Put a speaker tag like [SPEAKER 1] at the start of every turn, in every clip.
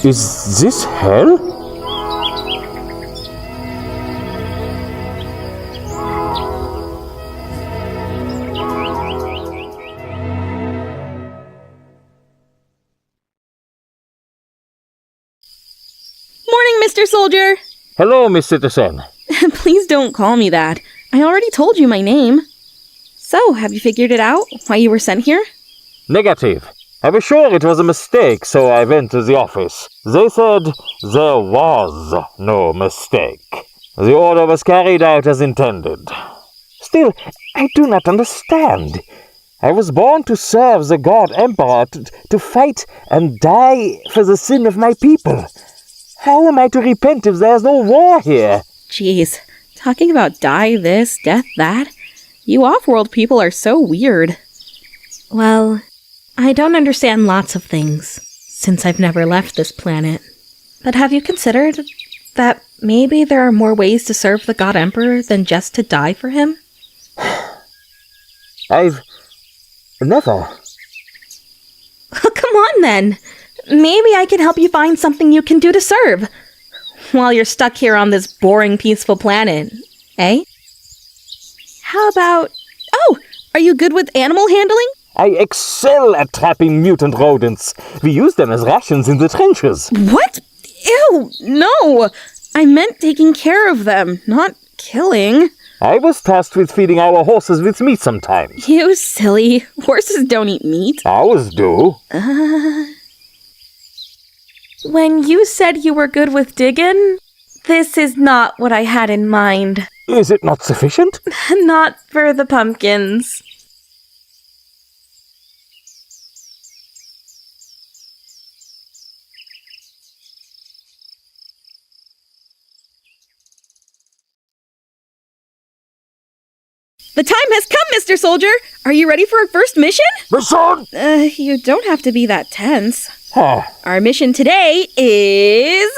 [SPEAKER 1] Is this hell?
[SPEAKER 2] Morning, Mr. Soldier!
[SPEAKER 1] Hello, Miss Citizen.
[SPEAKER 2] Please don't call me that. I already told you my name. So, have you figured it out? Why you were sent here?
[SPEAKER 1] Negative. I was sure it was a mistake, so I went to the office. They said there was no mistake. The order was carried out as intended. Still, I do not understand. I was born to serve the God Emperor, to fight and die for the sin of my people. How am I to repent if there's no war here?
[SPEAKER 2] Jeez, talking about die this, death that. You off-world people are so weird. Well, I don't understand lots of things, since I've never left this planet. But have you considered that maybe there are more ways to serve the God Emperor than just to die for him?
[SPEAKER 1] I've never.
[SPEAKER 2] Oh, come on then. Maybe I can help you find something you can do to serve, while you're stuck here on this boring, peaceful planet, eh? How about... Oh, are you good with animal handling?
[SPEAKER 1] I excel at trapping mutant rodents. We use them as rations in the trenches.
[SPEAKER 2] What? Ew, no! I meant taking care of them, not killing.
[SPEAKER 1] I was tasked with feeding our horses with meat sometimes.
[SPEAKER 2] You silly. Horses don't eat meat.
[SPEAKER 1] Ours do.
[SPEAKER 2] When you said you were good with digging, this is not what I had in mind.
[SPEAKER 1] Is it not sufficient?
[SPEAKER 2] Not for the pumpkins. The time has come, Mr. Soldier! Are you ready for our first mission?
[SPEAKER 1] Mission!
[SPEAKER 2] You don't have to be that tense.
[SPEAKER 1] Huh.
[SPEAKER 2] Our mission today is...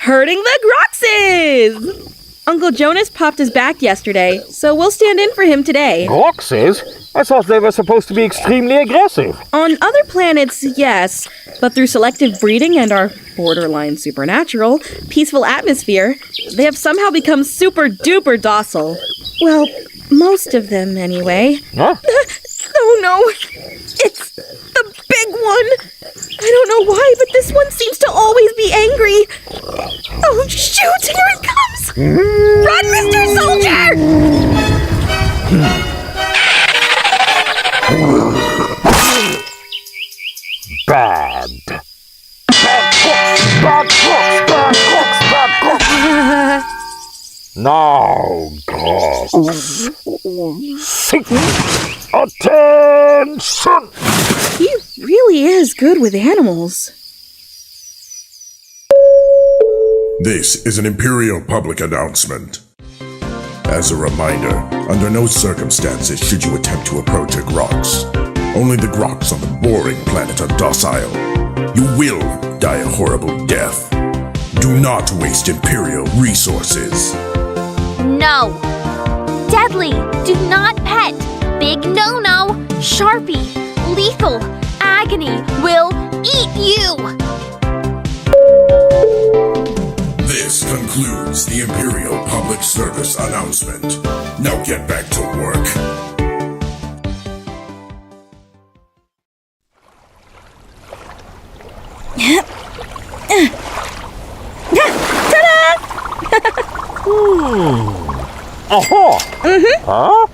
[SPEAKER 2] herding the Groxes! Uncle Jonas popped his back yesterday, so we'll stand in for him today.
[SPEAKER 1] Groxes? I thought they were supposed to be extremely aggressive.
[SPEAKER 2] On other planets, yes, but through selective breeding and our borderline supernatural, peaceful atmosphere, they have somehow become super-duper docile. Well, most of them, anyway.
[SPEAKER 1] Huh?
[SPEAKER 2] Oh no! It's the big one! I don't know why, but this one seems to always be angry. Oh, shoot! Here it comes! Run, Mr. Soldier!
[SPEAKER 1] Bad. Bad cooks! Bad cooks! Bad cooks! Bad cooks! Now, Grox. Attention!
[SPEAKER 2] He really is good with animals.
[SPEAKER 3] This is an Imperial public announcement. As a reminder, under no circumstances should you attempt to approach a Grox. Only the Grox on the boring planet are docile. You will die a horrible death. Do not waste Imperial resources.
[SPEAKER 4] No. Deadly. Do not pet. Big no-no. Sharpie. Lethal. Agony will eat you.
[SPEAKER 3] This concludes the Imperial Public Service announcement. Now get back to work.
[SPEAKER 1] Aha! Huh?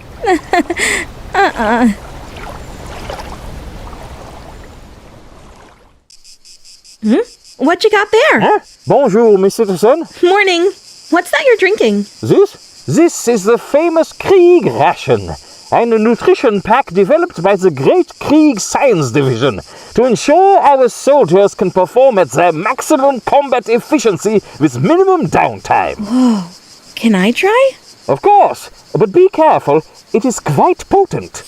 [SPEAKER 2] What you got there?
[SPEAKER 1] Huh? Bonjour, Miss Citizen.
[SPEAKER 2] Morning. What's that you're drinking?
[SPEAKER 1] This is the famous Krieg ration, a nutrition pack developed by the Great Krieg Science Division to ensure our soldiers can perform at their maximum combat efficiency with minimum downtime.
[SPEAKER 2] Whoa. Can I try?
[SPEAKER 1] Of course, but be careful, it is quite potent.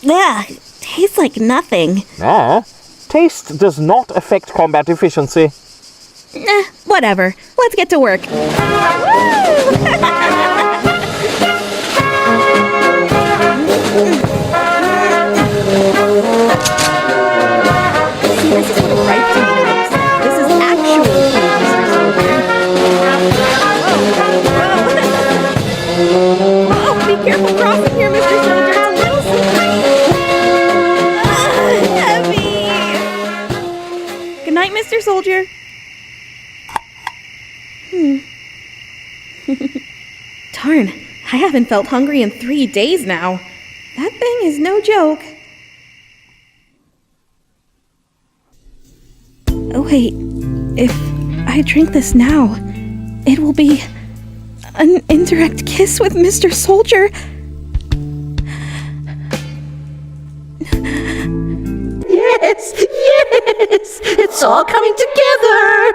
[SPEAKER 2] Ugh, tastes like nothing.
[SPEAKER 1] Taste does not affect combat efficiency.
[SPEAKER 2] Whatever. Let's get to work. See this Listen here, Mr. Soldier, it's a little slippery. Heavy. Good night, Mr. Soldier. Darn, I haven't felt hungry in 3 days now. That thing is no joke. Oh wait, if I drink this now, it will be an indirect kiss with Mr. Soldier.
[SPEAKER 5] Yes, it's all coming together.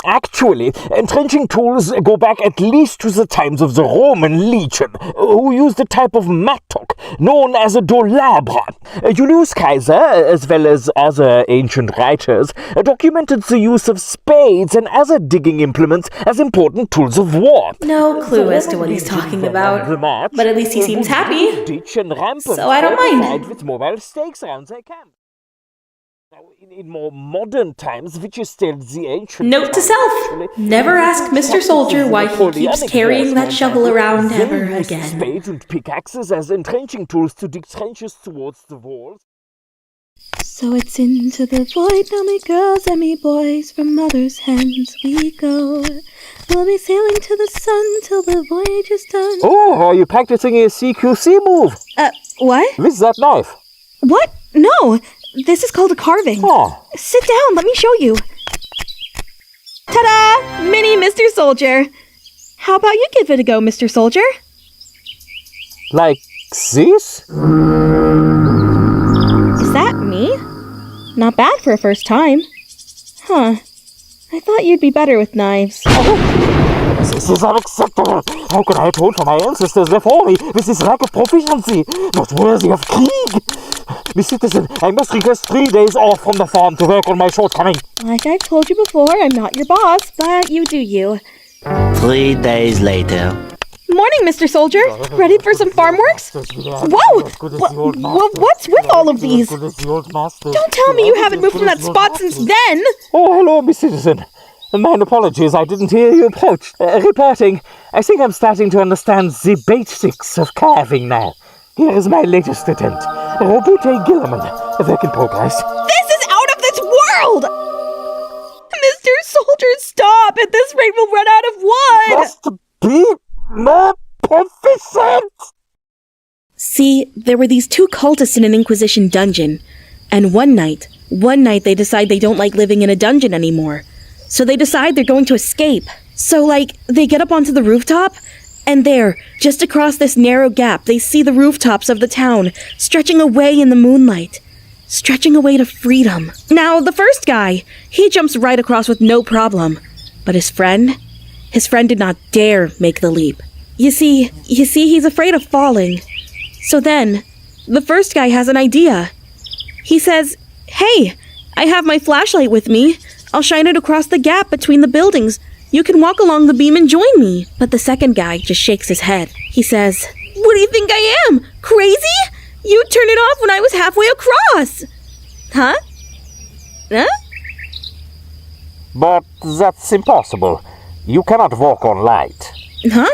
[SPEAKER 1] Actually, entrenching tools go back at least to the times of the Roman legion, who used a type of mattock known as a dolabra. Julius Caesar, as well as other ancient writers, documented the use of spades and other digging implements as important tools of war.
[SPEAKER 2] No clue as to what he's talking about, but at least he seems happy, so I don't mind.
[SPEAKER 1] With mobile stakes around their camp. In more modern times, which is still the ancient...
[SPEAKER 2] Note to self! Never ask Mr. Soldier why he keeps carrying that shovel around ever again.
[SPEAKER 1] Spades and pickaxes as entrenching tools to dig trenches towards the walls.
[SPEAKER 2] So it's into the void, now me girls and me boys, from mother's hands we go. We'll be sailing to the sun till the voyage is done.
[SPEAKER 1] Oh, are you practicing a CQC move?
[SPEAKER 2] What?
[SPEAKER 1] With that knife?
[SPEAKER 2] What? No! This is called a carving.
[SPEAKER 1] Oh.
[SPEAKER 2] Sit down, let me show you. Ta-da! Mini Mr. Soldier. How about you give it a go, Mr. Soldier?
[SPEAKER 1] Like this?
[SPEAKER 2] Is that me? Not bad for a first time. Huh. I thought you'd be better with knives.
[SPEAKER 1] This is unacceptable. How could I atone for my ancestors before me with this lack of proficiency? Not worthy of Krieg. Miss Citizen, I must request 3 days off from the farm to work on my shortcoming.
[SPEAKER 2] Like I've told you before, I'm not your boss, but you do you.
[SPEAKER 6] 3 days later.
[SPEAKER 2] Morning, Mr. Soldier. Ready for some farm works? Whoa! What's with all of these? Don't tell me you haven't moved from that spot since then!
[SPEAKER 1] Oh, hello, Miss Citizen. Mine apologies, I didn't hear you approach. Reporting. I think I'm starting to understand the basics of carving now. Here is my latest attempt. Robute Gilliman. A work in progress.
[SPEAKER 2] This is out of this world! Mr. Soldier, stop! At this rate, we'll run out of wood!
[SPEAKER 1] Must be more proficient!
[SPEAKER 2] See, there were these 2 cultists in an Inquisition dungeon. And one night they decide they don't like living in a dungeon anymore. So they decide they're going to escape. So, they get up onto the rooftop, and there, just across this narrow gap, they see the rooftops of the town, stretching away in the moonlight. Stretching away to freedom. Now, the first guy, he jumps right across with no problem. But his friend did not dare make the leap. You see, he's afraid of falling. So then, the first guy has an idea. He says, "Hey, I have my flashlight with me. I'll shine it across the gap between the buildings. You can walk along the beam and join me." But the second guy just shakes his head. He says, "What do you think I am? Crazy? You turned it off when I was halfway across." Huh?
[SPEAKER 1] But that's impossible. You cannot walk on light.
[SPEAKER 2] Huh?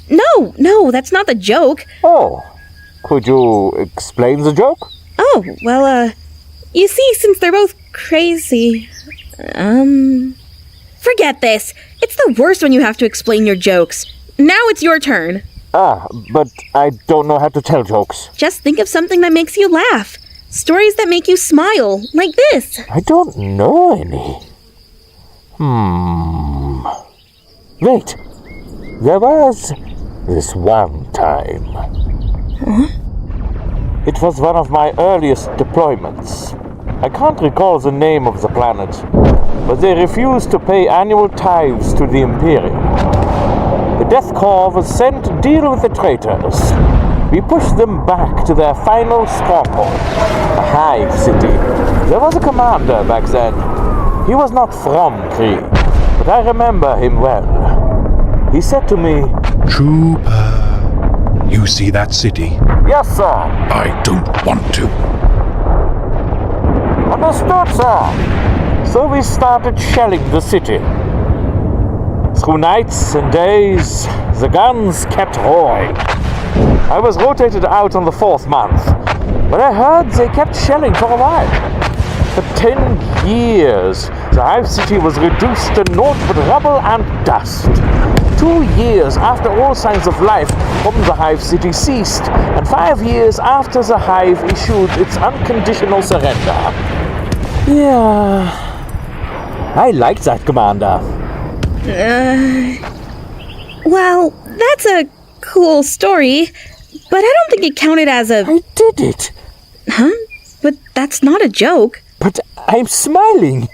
[SPEAKER 2] No, that's not the joke.
[SPEAKER 1] Oh, could you explain the joke?
[SPEAKER 2] Oh, well, you see, since they're both crazy, forget this. It's the worst when you have to explain your jokes. Now it's your turn.
[SPEAKER 1] But I don't know how to tell jokes.
[SPEAKER 2] Just think of something that makes you laugh. Stories that make you smile, like this.
[SPEAKER 1] I don't know any. Wait. There was this one time.
[SPEAKER 2] Huh?
[SPEAKER 1] It was one of my earliest deployments. I can't recall the name of the planet, but they refused to pay annual tithes to the Imperium. The Death Corps was sent to deal with the traitors. We pushed them back to their final stronghold, a hive city. There was a commander back then. He was not from Krieg, but I remember him well. He said to me,
[SPEAKER 7] "Trooper, you see that city?"
[SPEAKER 1] "Yes, sir."
[SPEAKER 7] "I don't want to."
[SPEAKER 1] "Understood, sir." So we started shelling the city. Through nights and days, the guns kept roaring. I was rotated out on the 4th month, but I heard they kept shelling for a while. For 10 years, the Hive City was reduced to naught but rubble and dust. 2 years after all signs of life from the Hive City ceased, and 5 years after the Hive issued its unconditional surrender. Yeah, I liked that, Commander.
[SPEAKER 2] Well, that's a cool story, but I don't think it counted as a...
[SPEAKER 1] I did it.
[SPEAKER 2] Huh? But that's not a joke.
[SPEAKER 1] But I'm smiling.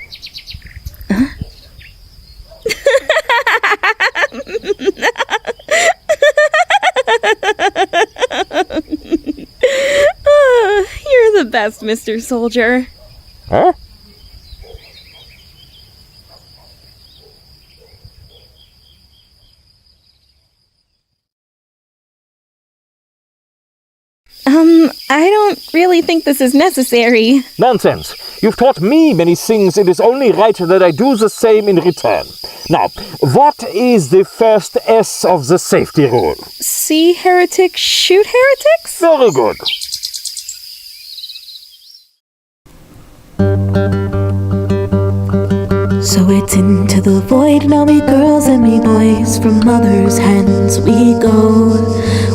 [SPEAKER 2] You're the best, Mr. Soldier.
[SPEAKER 1] Huh?
[SPEAKER 2] I don't really think this is necessary.
[SPEAKER 1] Nonsense. You've taught me many things. It is only right that I do the same in return. Now, what is the first S of the safety rule?
[SPEAKER 2] See heretics, shoot heretics?
[SPEAKER 1] Very good.
[SPEAKER 5] So it's into the void, now me girls and me boys, from mother's hands we go.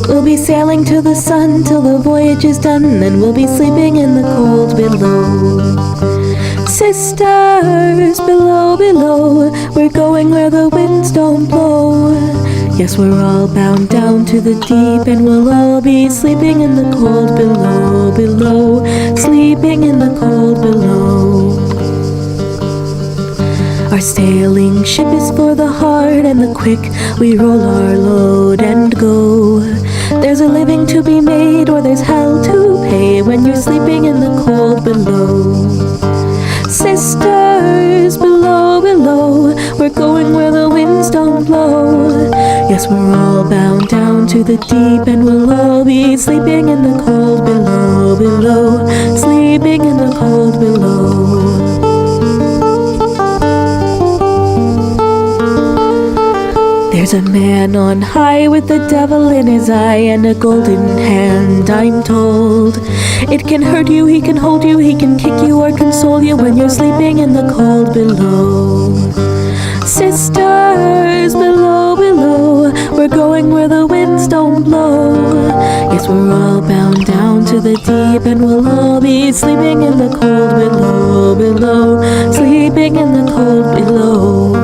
[SPEAKER 5] We'll be sailing to the sun till the voyage is done, then we'll be sleeping in the cold below. Sisters, below, below, we're going where the winds don't blow. Yes, we're all bound down to the deep, and we'll all be sleeping in the cold below, below, sleeping in the cold below. Our sailing ship is for the hard and the quick. We roll our load and go. There's a living to be made, or there's hell to pay when you're sleeping in the cold below. Sisters, below, below, we're going where the winds don't blow. Yes, we're all bound down to the deep, and we'll all be sleeping in the cold below, below, sleeping in the cold below. There's a man on high with the devil in his eye and a golden hand, I'm told. It can hurt you, he can hold you, he can kick you or console you when you're sleeping in the cold below. Sisters, below, below, we're going where the winds don't blow. Yes, we're all bound down to the deep, and we'll all be sleeping in the cold below, below, sleeping in the cold below.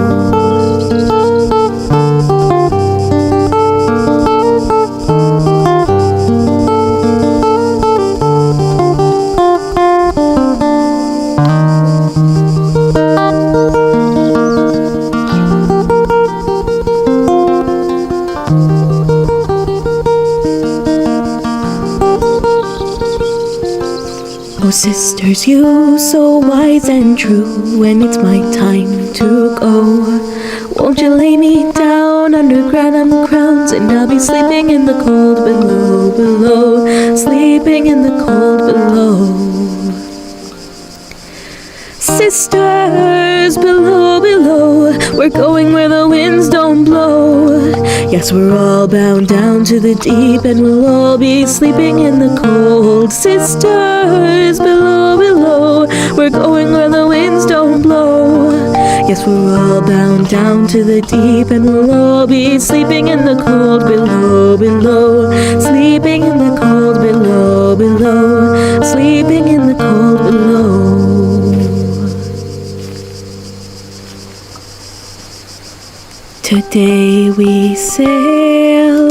[SPEAKER 5] Oh, sisters, you so wise and true, when it's my time to go, won't you lay me down under granum crowns, and I'll be sleeping in the cold below, below, sleeping in the cold below. Sisters, below, below, we're going where the winds don't blow. Yes, we're all bound down to the deep, and we'll all be sleeping in the cold. Sisters, below, below, we're going where the winds don't blow. Yes, we're all bound down to the deep, and we'll all be sleeping in the cold below, below, sleeping in the cold below, below, sleeping in the cold below. Today we sail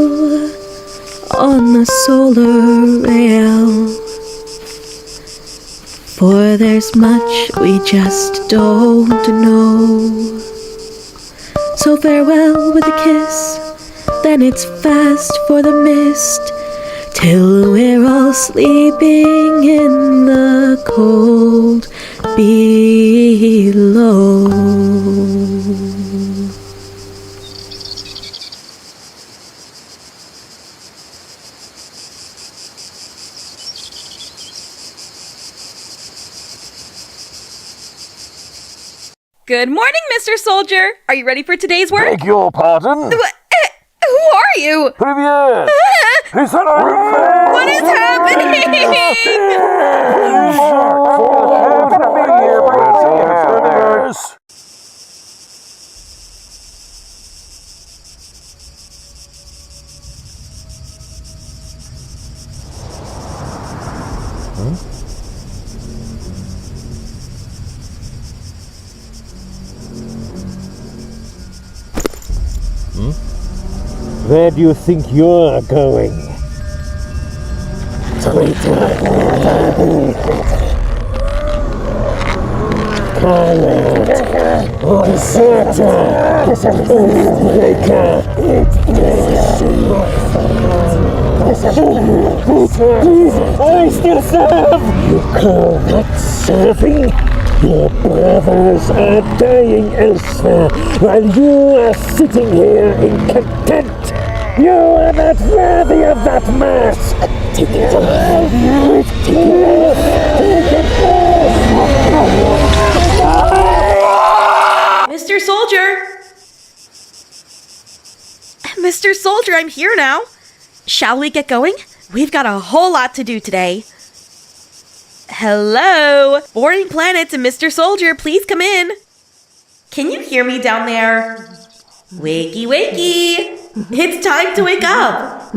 [SPEAKER 5] on the solar rail, for there's much we just don't know. So farewell with a kiss, then it's fast for the mist, till we're all sleeping in the cold below.
[SPEAKER 2] Good morning, Mr. Soldier. Are you ready for today's work?
[SPEAKER 1] Beg your pardon?
[SPEAKER 2] Who are you?
[SPEAKER 1] Premier!
[SPEAKER 2] What is happening?
[SPEAKER 1] Where do you think you're going? I still serve! You call that serving? Your brothers are dying elsewhere, while you are sitting here in contempt. You are not worthy of that mask. Take it off. Take it off.
[SPEAKER 2] Mr. Soldier! Mr. Soldier, I'm here now. Shall we get going? We've got a whole lot to do today. Hello? Boarding planets and Mr. Soldier, please come in. Can you hear me down there? Wakey, wakey! It's time to wake up!